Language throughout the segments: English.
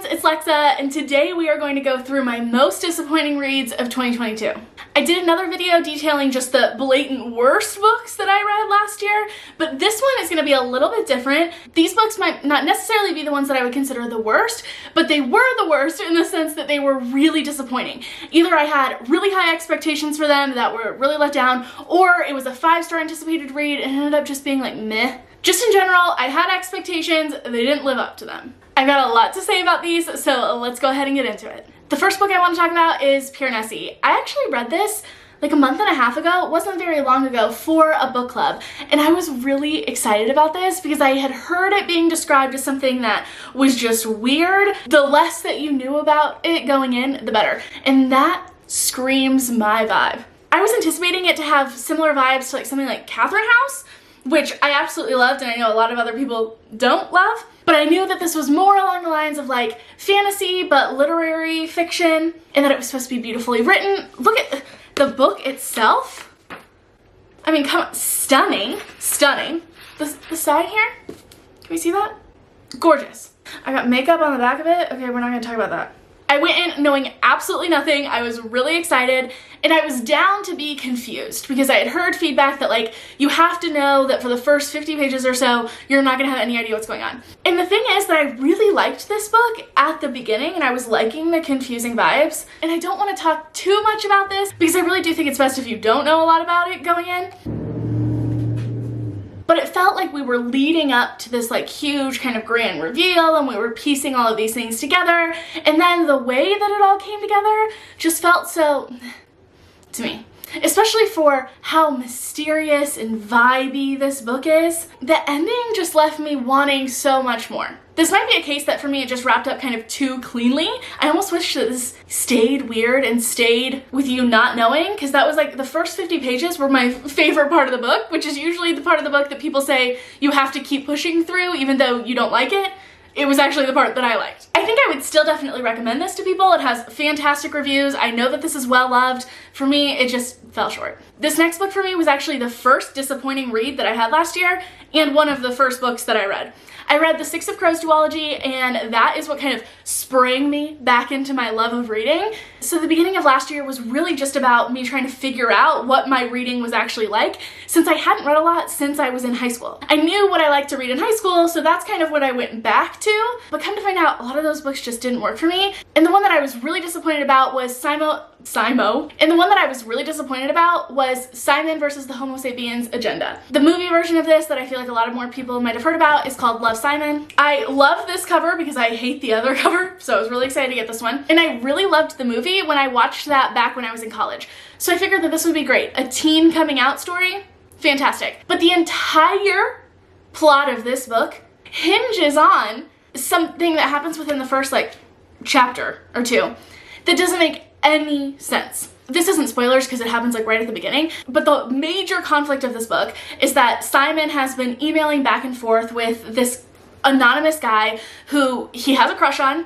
it's Lexa, and today we are going to go through my most disappointing reads of 2022. I did another video detailing just the blatant worst books that I read last year, but this one is going to be a little bit different. These books might not necessarily be the ones that I would consider the worst, but they were the worst in the sense that they were really disappointing. Either I had really high expectations for them that were really let down, or it was a 5-star anticipated read and it ended up just being like meh. Just in general, I had expectations, they didn't live up to them. I've got a lot to say about these, so let's go ahead and get into it. The first book I want to talk about is Pure Nessie. I actually read this like a month and a half ago, it wasn't very long ago, for a book club, and I was really excited about this because I had heard it being described as something that was just weird. The less that you knew about it going in, the better, and that screams my vibe. I was anticipating it to have similar vibes to like something like Catherine House, which I absolutely loved and I know a lot of other people don't love, but I knew that this was more along the lines of like fantasy but literary fiction, and that it was supposed to be beautifully written. Look at the book itself. I mean, come on, stunning, stunning. The side here, can we see that? Gorgeous. I got makeup on the back of it. Okay, we're not gonna talk about that. I went in knowing absolutely nothing. I was really excited, and I was down to be confused because I had heard feedback that like you have to know that for the first 50 pages or so you're not gonna have any idea what's going on. And the thing is that I really liked this book at the beginning and I was liking the confusing vibes, and I don't want to talk too much about this because I really do think it's best if you don't know a lot about it going in. But it felt like we were leading up to this like huge kind of grand reveal and we were piecing all of these things together, and then the way that it all came together just felt so, to me, especially for how mysterious and vibey this book is, the ending just left me wanting so much more. This might be a case that for me it just wrapped up kind of too cleanly. I almost wish that this stayed weird and stayed with you not knowing, because that was like the first 50 pages were my favorite part of the book, which is usually the part of the book that people say you have to keep pushing through even though you don't like it. It was actually the part that I liked. I think I would still definitely recommend this to people. It has fantastic reviews. I know that this is well loved. For me, it just fell short. This next book for me was actually the first disappointing read that I had last year and one of the first books that I read. I read the Six of Crows duology, and that is what kind of sprang me back into my love of reading. So the beginning of last year was really just about me trying to figure out what my reading was actually like, since I hadn't read a lot since I was in high school. I knew what I liked to read in high school, so that's kind of what I went back to, but come to find out, a lot of those books just didn't work for me. And the one that I was really disappointed about was Simon versus the Homo sapiens agenda. The movie version of this that I feel like a lot of more people might have heard about is called Love, Simon. I love this cover because I hate the other cover, so I was really excited to get this one. And I really loved the movie when I watched that back when I was in college. So I figured that this would be great. A teen coming out story, fantastic. But the entire plot of this book hinges on something that happens within the first like chapter or two that doesn't make any sense. This isn't spoilers because it happens like right at the beginning, but the major conflict of this book is that Simon has been emailing back and forth with this anonymous guy who he has a crush on,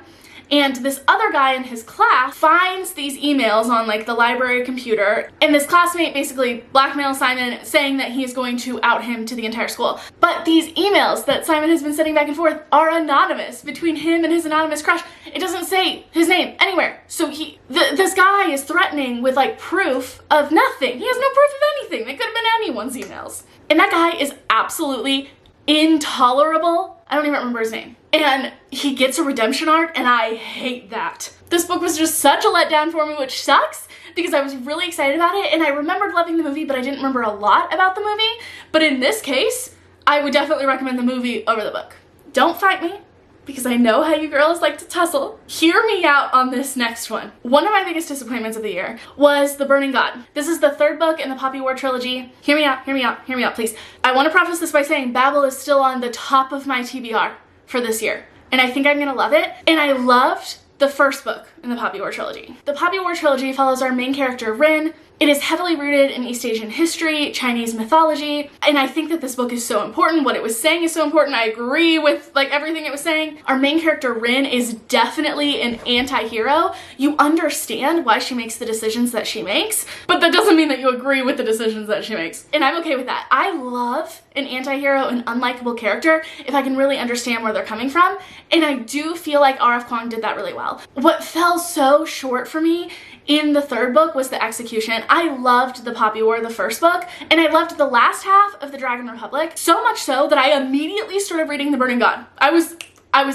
and this other guy in his class finds these emails on like the library computer, and this classmate basically blackmails Simon saying that he is going to out him to the entire school. But these emails that Simon has been sending back and forth are anonymous between him and his anonymous crush. It doesn't say his name anywhere. So this guy is threatening with like proof of nothing. He has no proof of anything. They could have been anyone's emails. And that guy is absolutely intolerable. I don't even remember his name. And he gets a redemption arc, and I hate that. This book was just such a letdown for me, which sucks because I was really excited about it, and I remembered loving the movie, but I didn't remember a lot about the movie. But in this case, I would definitely recommend the movie over the book. Don't fight me, because I know how you girls like to tussle. Hear me out on this next one. One of my biggest disappointments of the year was The Burning God. This is the third book in the Poppy War trilogy. Hear me out, hear me out, hear me out, please. I want to preface this by saying Babel is still on the top of my TBR for this year, and I think I'm gonna love it. And I loved the first book in the Poppy War trilogy. The Poppy War trilogy follows our main character, Rin. It is heavily rooted in East Asian history, Chinese mythology, and I think that this book is so important. What it was saying is so important. I agree with like everything it was saying. Our main character, Rin, is definitely an anti-hero. You understand why she makes the decisions that she makes, but that doesn't mean that you agree with the decisions that she makes. And I'm okay with that. I love an anti-hero, an unlikable character, if I can really understand where they're coming from, and I do feel like R.F. Kuang did that really well. What fell so short for me in the third book was the execution. I loved the Poppy War, the first book, and I loved the last half of the Dragon Republic, so much so that I immediately started reading The Burning God. I was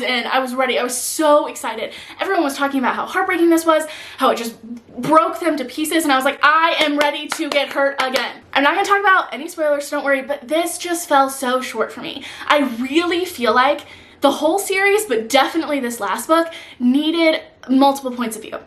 in, I was ready, I was so excited. Everyone was talking about how heartbreaking this was, how it just broke them to pieces, and I was like, I am ready to get hurt again. I'm not gonna talk about any spoilers, don't worry, but this just fell so short for me. I really feel like the whole series, but definitely this last book, needed multiple points of view.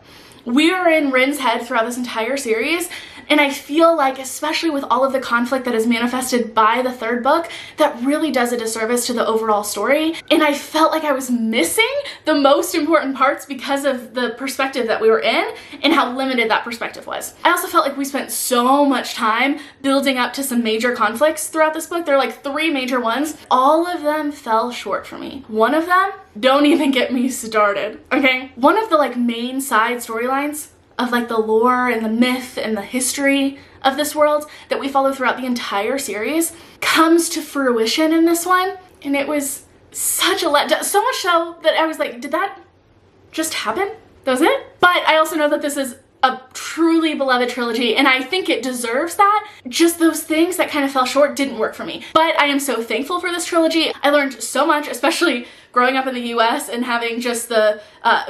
We are in Rin's head throughout this entire series, and I feel like, especially with all of the conflict that is manifested by the third book, that really does a disservice to the overall story, and I felt like I was missing the most important parts because of the perspective that we were in and how limited that perspective was. I also felt like we spent so much time building up to some major conflicts throughout this book. There are like 3 major ones. All of them fell short for me. One of them, don't even get me started, okay? One of the like main side storylines of like the lore and the myth and the history of this world that we follow throughout the entire series comes to fruition in this one, and it was such a letdown, so much so that I was like, did that just happen? That was it? But I also know that this is a truly beloved trilogy, and I think it deserves that. Just those things that kind of fell short didn't work for me. But I am so thankful for this trilogy. I learned so much, especially growing up in the US and having just the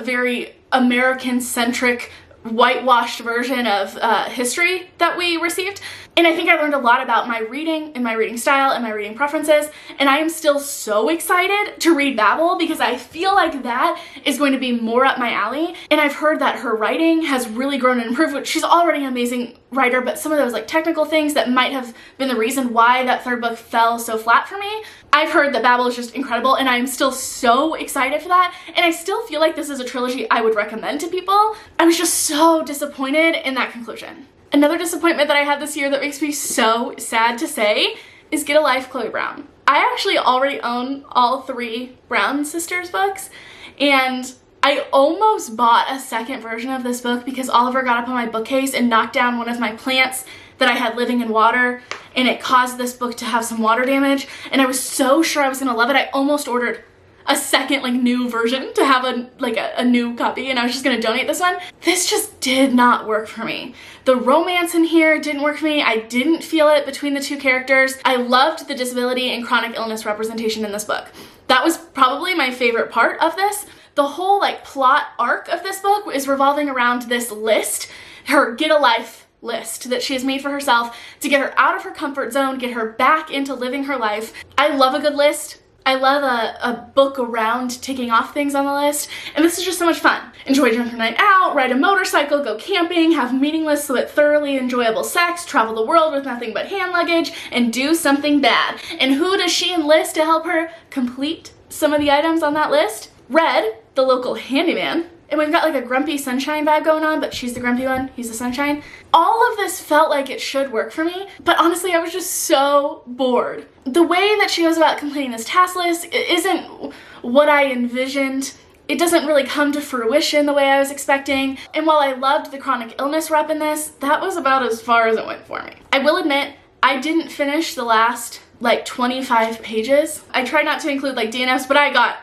very American-centric whitewashed version of history that we received. And I think I learned a lot about my reading and my reading style and my reading preferences, and I am still so excited to read Babel because I feel like that is going to be more up my alley. And I've heard that her writing has really grown and improved, which she's already an amazing writer, but some of those like technical things that might have been the reason why that third book fell so flat for me, I've heard that Babel is just incredible, and I'm still so excited for that, and I still feel like this is a trilogy I would recommend to people. I was just so disappointed in that conclusion. Another disappointment that I had this year that makes me so sad to say is Get a Life, Chloe Brown. I actually already own all 3 Brown sisters books, and I almost bought a second version of this book because Oliver got up on my bookcase and knocked down one of my plants that I had living in water, and it caused this book to have some water damage, and I was so sure I was gonna love it. I almost ordered a second like new version to have a new copy, and I was just gonna donate this one. This just did not work for me. The romance in here didn't work for me. I didn't feel it between the 2 characters. I loved the disability and chronic illness representation in this book. That was probably my favorite part of this. The whole like plot arc of this book is revolving around this list, her Get a Life list that she has made for herself to get her out of her comfort zone, get her back into living her life. I love a good list. I love a book around ticking off things on the list, and this is just so much fun. Enjoy a drunken night out, ride a motorcycle, go camping, have meaningless but thoroughly enjoyable sex, travel the world with nothing but hand luggage, and do something bad. And who does she enlist to help her complete some of the items on that list? Red, the local handyman. And we've got like a grumpy sunshine vibe going on, but she's the grumpy one, he's the sunshine. All of this felt like it should work for me, but honestly I was just so bored. The way that she goes about completing this task list isn't what I envisioned. It doesn't really come to fruition the way I was expecting. And while I loved the chronic illness rep in this, that was about as far as it went for me. I will admit, I didn't finish the last like 25 pages. I tried not to include like DNFs, but I got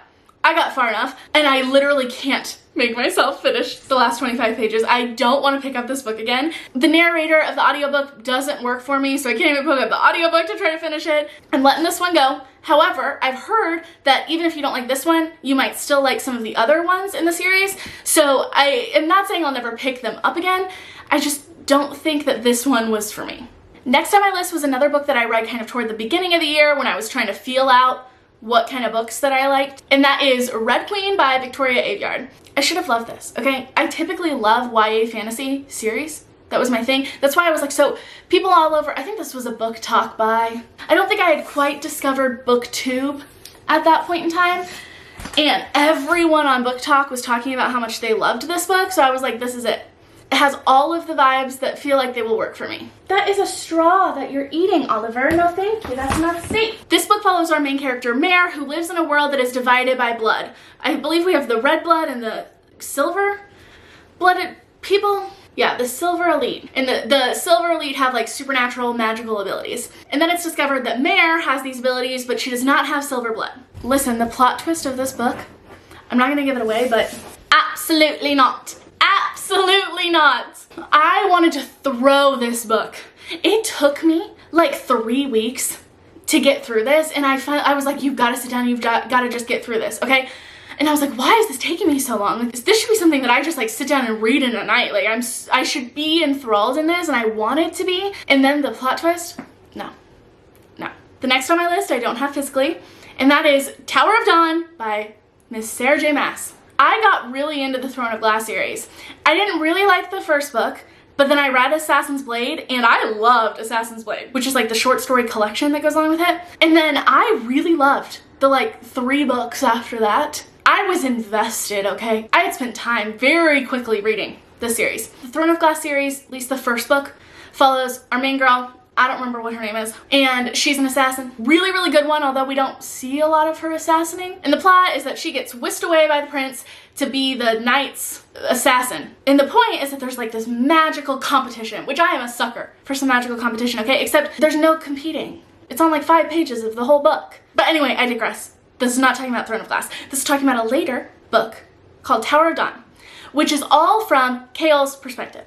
far enough, and I literally can't make myself finish the last 25 pages. I don't want to pick up this book again. The narrator of the audiobook doesn't work for me, so I can't even pick up the audiobook to try to finish it. I'm letting this one go. However, I've heard that even if you don't like this one, you might still like some of the other ones in the series, so I am not saying I'll never pick them up again. I just don't think that this one was for me. Next on my list was another book that I read kind of toward the beginning of the year when I was trying to feel out what kind of books that I liked, and that is Red Queen by Victoria Aveyard. I should have loved this, okay? I typically love YA fantasy series. That was my thing. That's why I was like, so people all over, I think this was a book talk by, I don't think I had quite discovered BookTube at that point in time. And everyone on Book Talk was talking about how much they loved this book, so I was like, this is it. It has all of the vibes that feel like they will work for me. That is a straw that you're eating, Oliver. No, thank you. That's not safe. This book follows our main character, Mare, who lives in a world that is divided by blood. I believe we have the red blood and the silver-blooded people. Yeah, the Silver Elite. And the Silver Elite have like supernatural magical abilities. And then it's discovered that Mare has these abilities, but she does not have silver blood. Listen, the plot twist of this book, I'm not gonna give it away, but absolutely not. Absolutely not. I wanted to throw this book. It took me like 3 weeks to get through this, and I was like, you've got to sit down, you've got to just get through this, okay? And I was like, why is this taking me so long? Like, this should be something that I just like sit down and read in a night. Like I should be enthralled in this, and I want it to be. And then the plot twist, no. The next on my list I don't have physically, and that is Tower of Dawn by Miss Sarah J. Maas. I got really into the Throne of Glass series. I didn't really like the first book, but then I read Assassin's Blade, and I loved Assassin's Blade, which is like the short story collection that goes along with it. And then I really loved the like 3 books after that. I was invested, okay? I had spent time very quickly reading this series. The Throne of Glass series, at least the first book, follows our main girl. I don't remember what her name is. And she's an assassin. Really, really good one, although we don't see a lot of her assassinating. And the plot is that she gets whisked away by the prince to be the knight's assassin. And the point is that there's like this magical competition, which I am a sucker for some magical competition, okay? Except there's no competing. It's on like 5 pages of the whole book. But anyway, I digress. This is not talking about Throne of Glass. This is talking about a later book called Tower of Dawn, which is all from Chaol's perspective.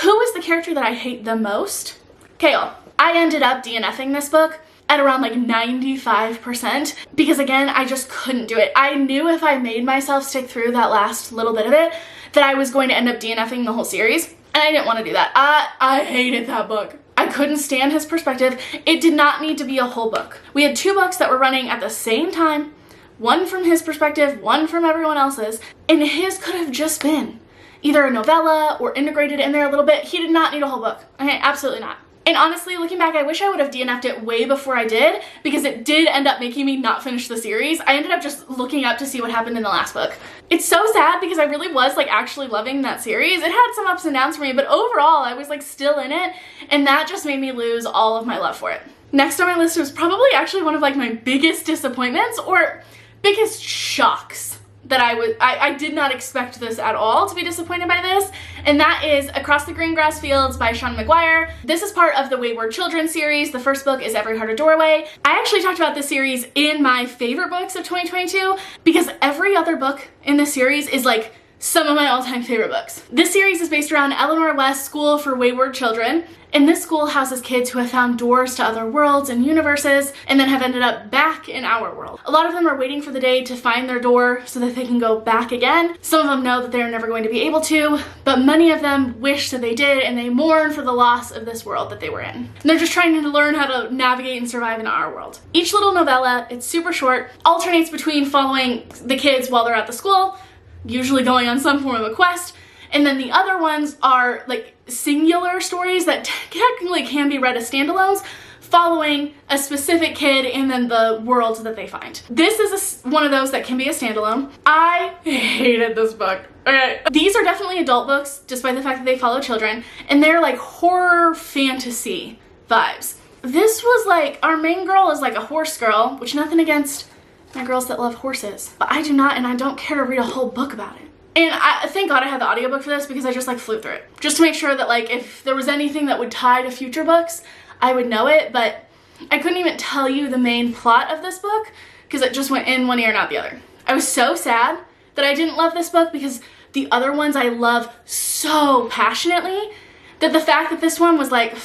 Who is the character that I hate the most? Chaol. I ended up DNFing this book at around like 95% because again, I just couldn't do it. I knew if I made myself stick through that last little bit of it that I was going to end up DNFing the whole series, and I didn't want to do that. I hated that book. I couldn't stand his perspective. It did not need to be a whole book. We had 2 books that were running at the same time, one from his perspective, one from everyone else's, and his could have just been either a novella or integrated in there a little bit. He did not need a whole book. Okay, absolutely not. And honestly, looking back, I wish I would have DNF'd it way before I did, because it did end up making me not finish the series. I ended up just looking up to see what happened in the last book. It's so sad because I really was like actually loving that series. It had some ups and downs for me, but overall I was like still in it, and that just made me lose all of my love for it. Next on my list was probably actually one of like my biggest disappointments or biggest shocks that I did not expect this at all, to be disappointed by this, and that is Across the Green Grass Fields by Sean McGuire. This is part of the Wayward Children series. The first book is Every Heart a Doorway. I actually talked about this series in my favorite books of 2022 because every other book in this series is like some of my all-time favorite books. This series is based around Eleanor West's School for Wayward Children, and this school houses kids who have found doors to other worlds and universes and then have ended up back in our world. A lot of them are waiting for the day to find their door so that they can go back again. Some of them know that they're never going to be able to, but many of them wish that they did, and they mourn for the loss of this world that they were in. And they're just trying to learn how to navigate and survive in our world. Each little novella, it's super short, alternates between following the kids while they're at the school, usually going on some form of a quest, and then the other ones are like singular stories that technically can be read as standalones, following a specific kid and then the world that they find. This is one of those that can be a standalone. I hated this book. Okay. These are definitely adult books, despite the fact that they follow children, and they're like horror fantasy vibes. This was like, our main girl is like a horse girl, which nothing against my girls that love horses, but I do not, and I don't care to read a whole book about it. And thank God I had the audiobook for this because I just like flew through it. Just to make sure that like if there was anything that would tie to future books, I would know it, but I couldn't even tell you the main plot of this book because it just went in one ear and out the other. I was so sad that I didn't love this book because the other ones I love so passionately that the fact that this one was like,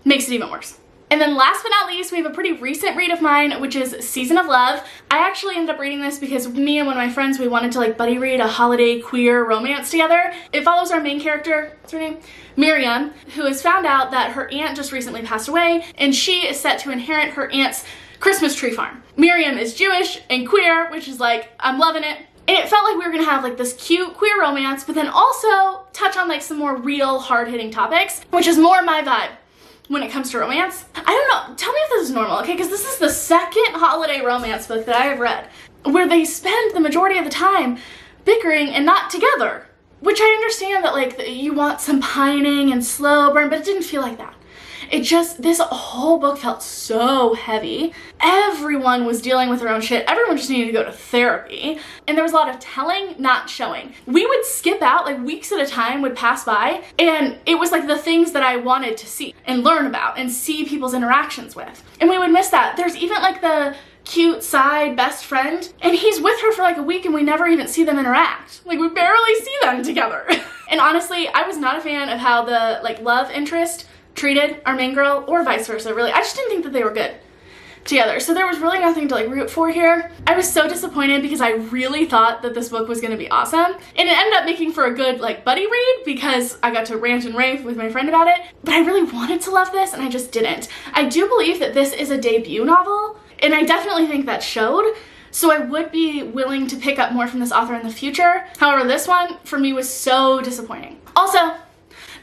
makes it even worse. And then last but not least, we have a pretty recent read of mine, which is Season of Love. I actually ended up reading this because me and one of my friends, we wanted to like buddy read a holiday queer romance together. It follows our main character, what's her name? Miriam, who has found out that her aunt just recently passed away, and she is set to inherit her aunt's Christmas tree farm. Miriam is Jewish and queer, which is like, I'm loving it. And it felt like we were gonna have like this cute queer romance, but then also touch on like some more real hard-hitting topics, which is more my vibe when it comes to romance. I don't know, tell me if this is normal, okay? Because this is the second holiday romance book that I have read. where they spend the majority of the time bickering and not together. Which I understand that like you want some pining and slow burn, but it didn't feel like that. It just, this whole book felt so heavy. Everyone was dealing with their own shit. Everyone just needed to go to therapy. And there was a lot of telling, not showing. We would skip out, like weeks at a time would pass by, and it was like the things that I wanted to see and learn about and see people's interactions with. And we would miss that. There's even like the cute side best friend, and he's with her for like a week and we never even see them interact. Like we barely see them together. And honestly, I was not a fan of how the like love interest treated our main girl, or vice versa, really. I just didn't think that they were good together. So there was really nothing to like root for here. I was so disappointed because I really thought that this book was gonna be awesome. And it ended up making for a good like buddy read because I got to rant and rave with my friend about it. But I really wanted to love this and I just didn't. I do believe that this is a debut novel, and I definitely think that showed. So I would be willing to pick up more from this author in the future. However, this one for me was so disappointing. Also,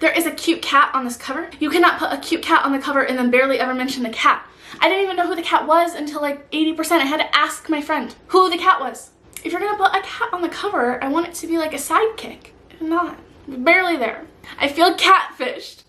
there is a cute cat on this cover. You cannot put a cute cat on the cover and then barely ever mention the cat. I didn't even know who the cat was until like 80%. I had to ask my friend who the cat was. If you're gonna put a cat on the cover, I want it to be like a sidekick. It's not. Barely there. I feel catfished.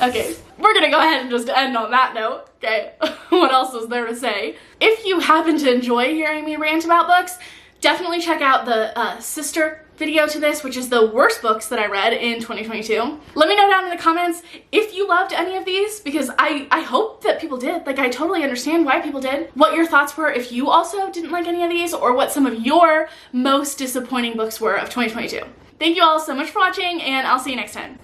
Okay, we're gonna go ahead and just end on that note, okay? What else is there to say? If you happen to enjoy hearing me rant about books, definitely check out the sister video to this, which is the worst books that I read in 2022. Let me know down in the comments if you loved any of these, because I hope that people did. Like, I totally understand why people did. What your thoughts were if you also didn't like any of these, or what some of your most disappointing books were of 2022. Thank you all so much for watching, and I'll see you next time.